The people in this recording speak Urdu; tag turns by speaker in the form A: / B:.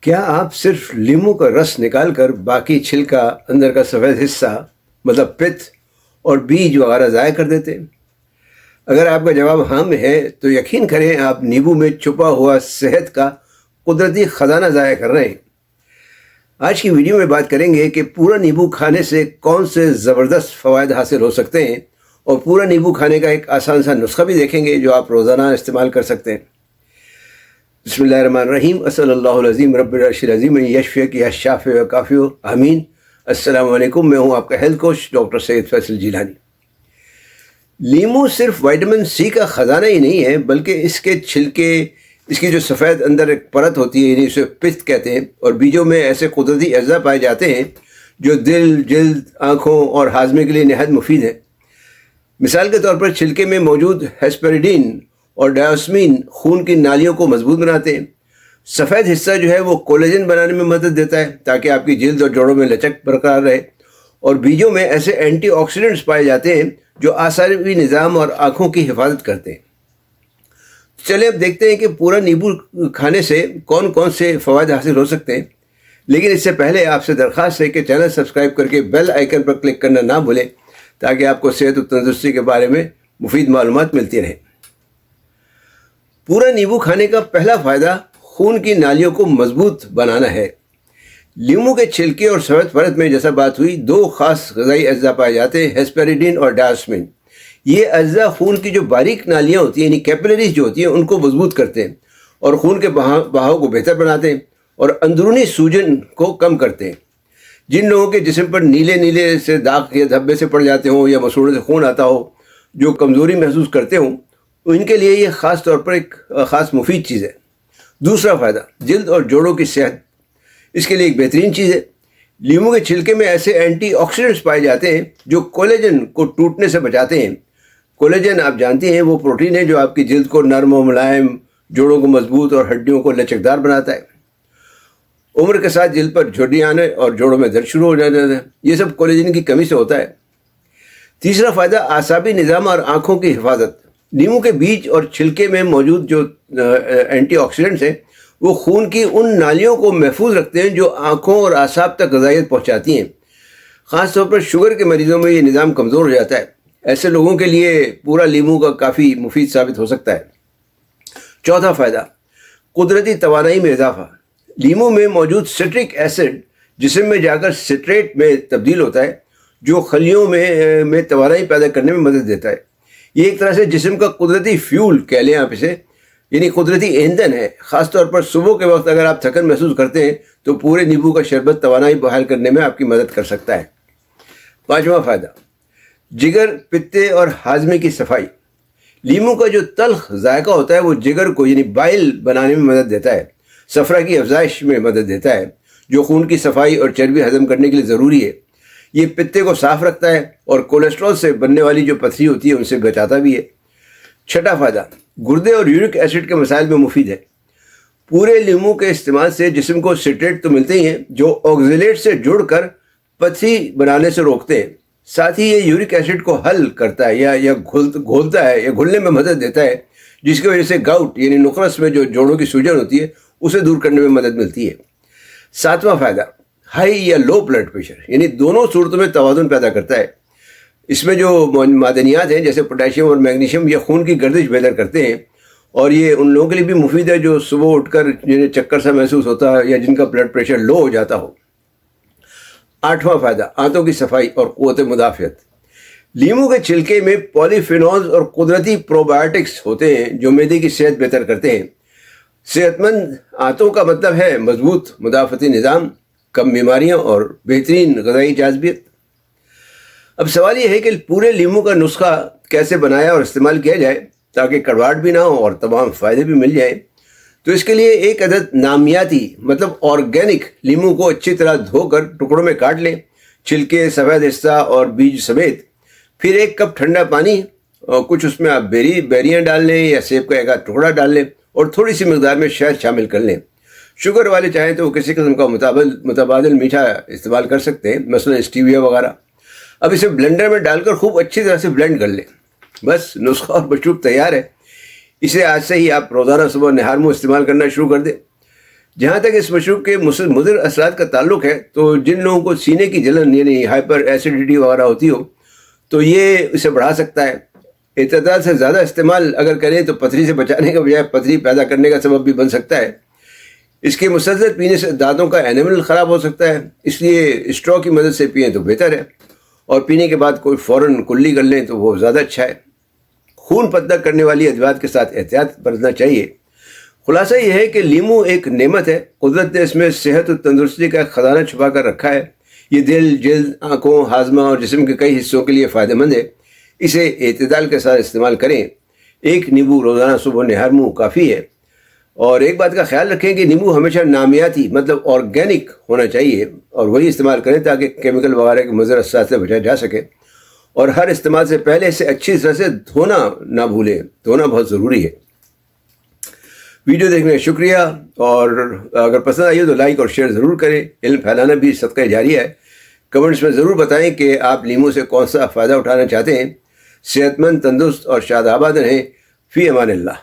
A: کیا آپ صرف لیموں کا رس نکال کر باقی چھلکا اندر کا سفید حصہ مطلب پت اور بیج وغیرہ ضائع کر دیتے ہیں؟ اگر آپ کا جواب ہاں میں ہے تو یقین کریں آپ نیبو میں چھپا ہوا صحت کا قدرتی خزانہ ضائع کر رہے ہیں۔ آج کی ویڈیو میں بات کریں گے کہ پورا نیبو کھانے سے کون سے زبردست فوائد حاصل ہو سکتے ہیں، اور پورا نیبو کھانے کا ایک آسان سا نسخہ بھی دیکھیں گے جو آپ روزانہ استعمال کر سکتے ہیں۔ بسم اللہ الرحمن الرحیم، صلی اللہ العظیم رب العرش العظیم یشفیک یا شافی و کافی آمین۔ السلام علیکم، میں ہوں آپ کا ہیلتھ کوچ ڈاکٹر سید فیصل جیلانی۔ لیمو صرف وائٹامن سی کا خزانہ ہی نہیں ہے، بلکہ اس کے چھلکے، اس کی جو سفید اندر ایک پرت ہوتی ہے، یعنی اسے پست کہتے ہیں، اور بیجوں میں ایسے قدرتی اجزاء پائے جاتے ہیں جو دل، جلد، آنکھوں اور ہاضمے کے لیے نہایت مفید ہیں۔ مثال کے طور پر چھلکے میں موجود ہیسپریڈین اور ڈائیوسمین خون کی نالیوں کو مضبوط بناتے ہیں۔ سفید حصہ جو ہے وہ کولیجن بنانے میں مدد دیتا ہے تاکہ آپ کی جلد اور جوڑوں میں لچک برقرار رہے، اور بیجوں میں ایسے اینٹی آکسیڈنٹس پائے جاتے ہیں جو اعصابی نظام اور آنکھوں کی حفاظت کرتے ہیں۔ چلیں اب دیکھتے ہیں کہ پورا نیبو کھانے سے کون کون سے فوائد حاصل ہو سکتے ہیں، لیکن اس سے پہلے آپ سے درخواست ہے کہ چینل سبسکرائب کر کے بیل آئیکن پر کلک کرنا نہ بھولیں تاکہ آپ کو صحت و تندرستی کے بارے میں مفید معلومات ملتی رہیں۔ پورا نیبو کھانے کا پہلا فائدہ خون کی نالیوں کو مضبوط بنانا ہے۔ لیمو کے چھلکے اور سفید پرت میں جیسا بات ہوئی، دو خاص غذائی اجزاء پائے جاتے ہیں، ہیسپریڈین اور ڈائیوسمین۔ یہ اجزاء خون کی جو باریک نالیاں ہوتی ہیں، یعنی کیپلریز جو ہوتی ہیں، ان کو مضبوط کرتے ہیں اور خون کے بہاؤ کو بہتر بناتے ہیں اور اندرونی سوجن کو کم کرتے ہیں۔ جن لوگوں کے جسم پر نیلے نیلے سے داغ یا دھبے سے پڑ جاتے ہوں یا مسوڑوں سے خون آتا ہو، جو کمزوری محسوس کرتے ہوں، ان کے لیے یہ خاص طور پر ایک خاص مفید چیز ہے۔ دوسرا فائدہ، جلد اور جوڑوں کی صحت، اس کے لیے ایک بہترین چیز ہے۔ لیمو کے چھلکے میں ایسے اینٹی آکسیڈنٹس پائے جاتے ہیں جو کولیجن کو ٹوٹنے سے بچاتے ہیں۔ کولیجن آپ جانتے ہیں وہ پروٹین ہے جو آپ کی جلد کو نرم و ملائم، جوڑوں کو مضبوط اور ہڈیوں کو لچکدار بناتا ہے۔ عمر کے ساتھ جلد پر جھرریاں آنے اور جوڑوں میں درد شروع ہو جاتا ہے، یہ سب کولیجن کی کمی سے ہوتا ہے۔ تیسرا فائدہ، اعصابی نظام اور آنکھوں کی حفاظت۔ لیمو کے بیج اور چھلکے میں موجود جو اینٹی آکسیڈنٹس ہیں وہ خون کی ان نالیوں کو محفوظ رکھتے ہیں جو آنکھوں اور اعصاب تک غذائیت پہنچاتی ہیں۔ خاص طور پر شوگر کے مریضوں میں یہ نظام کمزور ہو جاتا ہے، ایسے لوگوں کے لیے پورا لیمو کا کافی مفید ثابت ہو سکتا ہے۔ چوتھا فائدہ، قدرتی توانائی میں اضافہ۔ لیمو میں موجود سٹرک ایسڈ جسم میں جا کر سٹریٹ میں تبدیل ہوتا ہے جو خلیوں میں توانائی پیدا کرنے میں مدد دیتا ہے۔ یہ ایک طرح سے جسم کا قدرتی فیول کہہ لیں آپ اسے، یعنی قدرتی ایندھن ہے۔ خاص طور پر صبح کے وقت اگر آپ تھکن محسوس کرتے ہیں تو پورے نیبو کا شربت توانائی بحال کرنے میں آپ کی مدد کر سکتا ہے۔ پانچواں فائدہ، جگر، پتے اور ہاضمے کی صفائی۔ لیمو کا جو تلخ ذائقہ ہوتا ہے وہ جگر کو یعنی بائل بنانے میں مدد دیتا ہے، صفرا کی افزائش میں مدد دیتا ہے جو خون کی صفائی اور چربی ہضم کرنے کے لیے ضروری ہے۔ یہ پتے کو صاف رکھتا ہے اور کولیسٹرول سے بننے والی جو پتھری ہوتی ہے ان سے بچاتا بھی ہے۔ چھٹا فائدہ، گردے اور یورک ایسڈ کے مسائل میں مفید ہے۔ پورے لیمو کے استعمال سے جسم کو سٹریٹ تو ملتے ہی ہیں جو آکزیلیٹ سے جڑ کر پتھری بنانے سے روکتے ہیں، ساتھ ہی یہ یورک ایسڈ کو حل کرتا ہے یا گھولتا ہے یا گھلنے میں مدد دیتا ہے، جس کی وجہ سے گاؤٹ یعنی نقرس میں جو جوڑوں کی سوجن ہوتی ہے اسے دور کرنے میں مدد ملتی ہے۔ ساتواں فائدہ، ہائی یا لو بلڈ پریشر، یعنی دونوں صورتوں میں توازن پیدا کرتا ہے۔ اس میں جو معدنیات ہیں جیسے پوٹاشیم اور میگنیشیم یہ خون کی گردش بہتر کرتے ہیں، اور یہ ان لوگوں کے لیے بھی مفید ہے جو صبح اٹھ کر جنہیں چکر سا محسوس ہوتا ہے یا جن کا بلڈ پریشر لو ہو جاتا ہو۔ آٹھواں فائدہ، آنتوں کی صفائی اور قوت مدافعت۔ لیمو کے چھلکے میں پولی فینولز اور قدرتی پروبایوٹکس ہوتے ہیں جو معدے کی صحت بہتر کرتے ہیں۔ صحت مند آنتوں کا مطلب ہے مضبوط مدافعتی نظام، کم بیماریاں اور بہترین غذائی جاذبیت۔ اب سوال یہ ہے کہ پورے لیمو کا نسخہ کیسے بنایا اور استعمال کیا جائے تاکہ کڑواہٹ بھی نہ ہو اور تمام فائدے بھی مل جائیں۔ تو اس کے لیے ایک عدد نامیاتی مطلب آرگینک لیمو کو اچھی طرح دھو کر ٹکڑوں میں کاٹ لیں، چھلکے، سفید حصہ اور بیج سمیت۔ پھر ایک کپ ٹھنڈا پانی اور کچھ اس میں آپ بیریاں ڈال لیں یا سیب کا ایک آدھ ٹکڑا ڈال لیں اور تھوڑی سی مقدار میں شہد شامل کر لیں۔ شوگر والے چاہیں تو وہ کسی قسم کا متبادل میٹھا استعمال کر سکتے ہیں، مثلا اسٹیویا وغیرہ۔ اب اسے بلینڈر میں ڈال کر خوب اچھی طرح سے بلینڈ کر لیں، بس نسخہ اور مشروب تیار ہے۔ اسے آج سے ہی آپ روزانہ صبح نہار منہ استعمال کرنا شروع کر دیں۔ جہاں تک اس مشروب کے مضر اثرات کا تعلق ہے تو جن لوگوں کو سینے کی جلن یعنی ہائپر ایسیڈیٹی وغیرہ ہوتی ہو تو یہ اسے بڑھا سکتا ہے۔ اعتدال سے زیادہ استعمال اگر کریں تو پتھری سے بچانے کا بجائے پتھری پیدا کرنے کا سبب بھی بن سکتا ہے۔ اس کے مسلسل پینے سے دانتوں کا انیمل خراب ہو سکتا ہے، اس لیے اسٹرو کی مدد سے پئیں تو بہتر ہے، اور پینے کے بعد کوئی فوراً کلی کر لیں تو وہ زیادہ اچھا ہے۔ خون پتلا کرنے والی ادویات کے ساتھ احتیاط برتنا چاہیے۔ خلاصہ یہ ہے کہ لیمو ایک نعمت ہے، قدرت نے اس میں صحت اور تندرستی کا ایک خزانہ چھپا کر رکھا ہے۔ یہ دل، جلد، آنکھوں، ہاضمہ اور جسم کے کئی حصوں کے لیے فائدہ مند ہے۔ اسے اعتدال کے ساتھ استعمال کریں۔ ایک نیمبو روزانہ صبح نہار منہ کافی ہے۔ اور ایک بات کا خیال رکھیں کہ نیمبو ہمیشہ نامیاتی مطلب آرگینک ہونا چاہیے، اور وہی استعمال کریں تاکہ کیمیکل وغیرہ کے مضر اثرات سے بچا جا سکے۔ اور ہر استعمال سے پہلے اسے اچھی طرح سے دھونا نہ بھولیں، دھونا بہت ضروری ہے۔ ویڈیو دیکھنے کا شکریہ، اور اگر پسند آئی ہو تو لائک اور شیئر ضرور کریں۔ علم پھیلانا بھی صدقہ جاریہ ہے۔ کمنٹس میں ضرور بتائیں کہ آپ لیمو سے کون سا فائدہ اٹھانا چاہتے ہیں۔ صحت مند، تندرست اور شاد آباد رہیں۔ فی امان اللہ۔